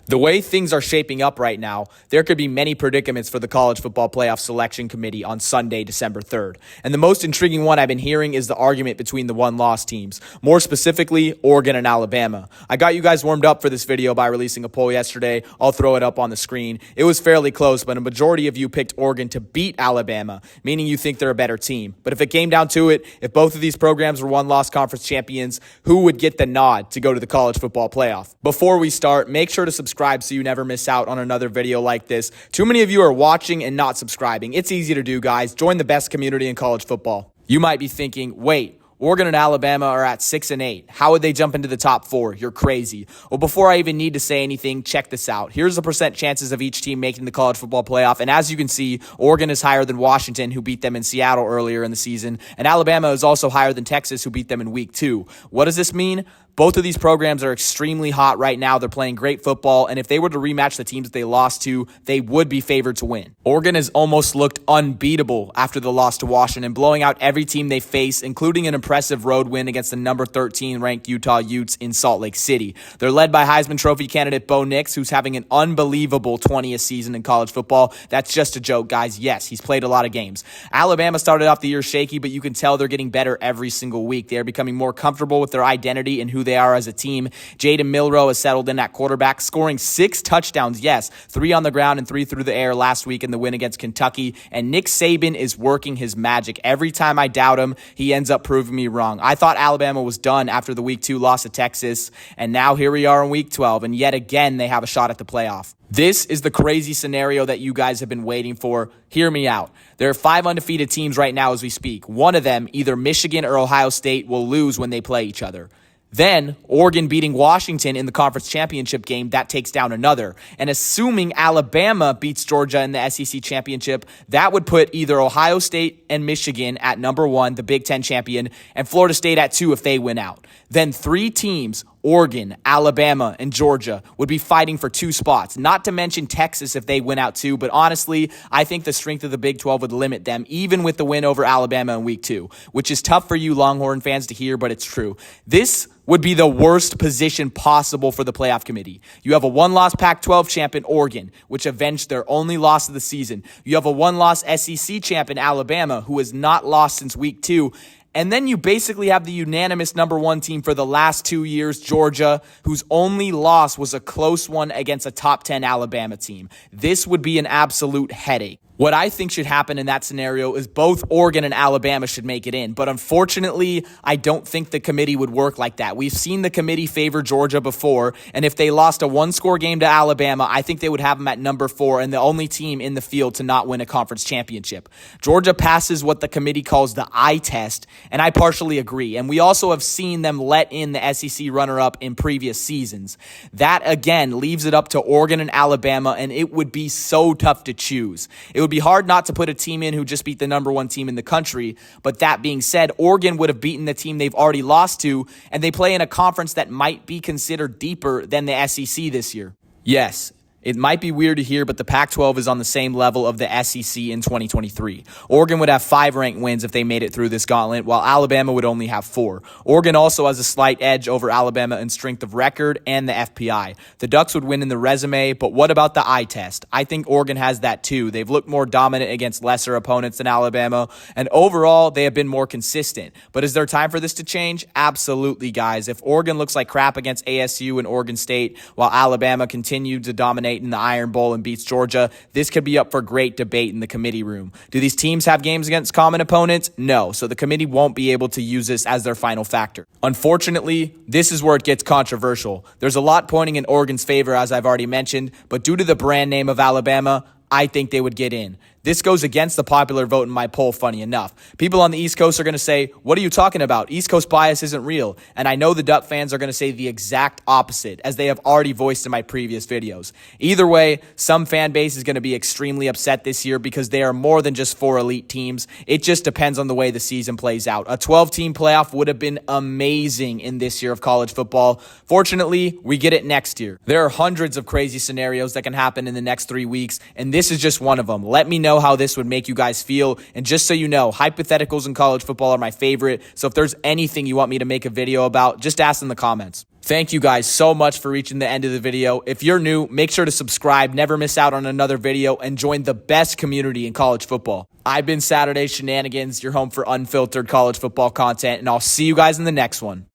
The way things are shaping up right now, there could be many predicaments for the College Football Playoff Selection Committee on Sunday, December 3rd. And the most intriguing one I've been hearing is the argument between the one-loss teams, more specifically, Oregon and Alabama. I got you guys warmed up for this video by releasing a poll yesterday. I'll throw it up on the screen. It was fairly close, but a majority of you picked Oregon to beat Alabama, meaning you think they're a better team. But if it came down to it, if both of these programs were one-loss conference champions, who would get the nod to go to the College Football Playoff? Before we start, make sure to subscribe so you never miss out on another video like this. Too many of you are watching and not subscribing. It's easy to do, guys. Join the best community in college football. You might be thinking, wait, Oregon and Alabama are at 6-8. How would they jump into the top 4? You're crazy. Well, before I even need to say anything, check this out. Here's the percent chances of each team making the college football playoff. And as you can see, Oregon is higher than Washington, who beat them in Seattle earlier in the season. And Alabama is also higher than Texas, who beat them in week 2. What does this mean? Both of these programs are extremely hot right now. They're playing great football, and if they were to rematch the teams that they lost to, they would be favored to win. Oregon has almost looked unbeatable after the loss to Washington, blowing out every team they face, including an impressive road win against the number 13 ranked Utah Utes in Salt Lake City. They're led by Heisman Trophy candidate Bo Nix, who's having an unbelievable 20th season in college football. That's just a joke, guys. Yes, he's played a lot of games. Alabama started off the year shaky, but you can tell they're getting better every single week. They are becoming more comfortable with their identity and who they are as a team. Jaden Milroe has settled in at quarterback, scoring 6 touchdowns, yes, 3 on the ground and 3 through the air last week in the win against Kentucky. And Nick Saban is working his magic. Every time I doubt him, he ends up proving me wrong. I thought Alabama was done after the week 2 loss to Texas, and now here we are in week 12, and yet again they have a shot at the playoff. This is the crazy scenario that you guys have been waiting for. Hear me out. There are 5 undefeated teams right now as we speak. One of them, either Michigan or Ohio State, will lose when they play each other. Then, Oregon beating Washington in the conference championship game, that takes down another. And assuming Alabama beats Georgia in the SEC championship, that would put either Ohio State and Michigan at number 1, the Big Ten champion, and Florida State at 2 if they win out. Then 3 teams, Oregon, Alabama, and Georgia, would be fighting for 2 spots, not to mention Texas if they win out too. But honestly, I think the strength of the Big 12 would limit them, even with the win over Alabama in week 2, which is tough for you Longhorn fans to hear, but it's true. This would be the worst position possible for the playoff committee. You have a one-loss Pac-12 champ in Oregon, which avenged their only loss of the season. You have a one-loss SEC champ in Alabama, who has not lost since week 2. And then you basically have the unanimous number 1 team for the last 2 years, Georgia, whose only loss was a close one against a top 10 Alabama team. This would be an absolute headache. What I think should happen in that scenario is both Oregon and Alabama should make it in. But unfortunately, I don't think the committee would work like that. We've seen the committee favor Georgia before, and if they lost a 1-score game to Alabama, I think they would have them at number 4 and the only team in the field to not win a conference championship. Georgia passes what the committee calls the eye test, and I partially agree. And we also have seen them let in the SEC runner-up in previous seasons. That, again, leaves it up to Oregon and Alabama, and it would be so tough to choose. It would be hard not to put a team in who just beat the number 1 team in the country. But that being said, Oregon would have beaten the team they've already lost to, and they play in a conference that might be considered deeper than the SEC this year. Yes, it might be weird to hear, but the Pac-12 is on the same level of the SEC in 2023. Oregon would have 5 ranked wins if they made it through this gauntlet, while Alabama would only have 4. Oregon also has a slight edge over Alabama in strength of record and the FPI. The Ducks would win in the resume, but what about the eye test? I think Oregon has that too. They've looked more dominant against lesser opponents than Alabama, and overall, they have been more consistent. But is there time for this to change? Absolutely, guys. If Oregon looks like crap against ASU and Oregon State, while Alabama continued to dominate in the Iron Bowl and beats Georgia, this could be up for great debate in the committee room. Do these teams have games against common opponents? No, so the committee won't be able to use this as their final factor. Unfortunately, this is where it gets controversial. There's a lot pointing in Oregon's favor, as I've already mentioned, but due to the brand name of Alabama, I think they would get in. This goes against the popular vote in my poll, funny enough. People on the East Coast are going to say, what are you talking about? East Coast bias isn't real. And I know the Duck fans are going to say the exact opposite, as they have already voiced in my previous videos. Either way, some fan base is going to be extremely upset this year because they are more than just 4 elite teams. It just depends on the way the season plays out. A 12-team playoff would have been amazing in this year of college football. Fortunately, we get it next year. There are hundreds of crazy scenarios that can happen in the next 3 weeks, and this is just one of them. Let me know how this would make you guys feel. And just so you know, hypotheticals in college football are my favorite. So if there's anything you want me to make a video about, just ask in the comments. Thank you guys so much for reaching the end of the video. If you're new, make sure to subscribe, never miss out on another video, and join the best community in college football. I've been Saturday Shenanigans, your home for unfiltered college football content, and I'll see you guys in the next one.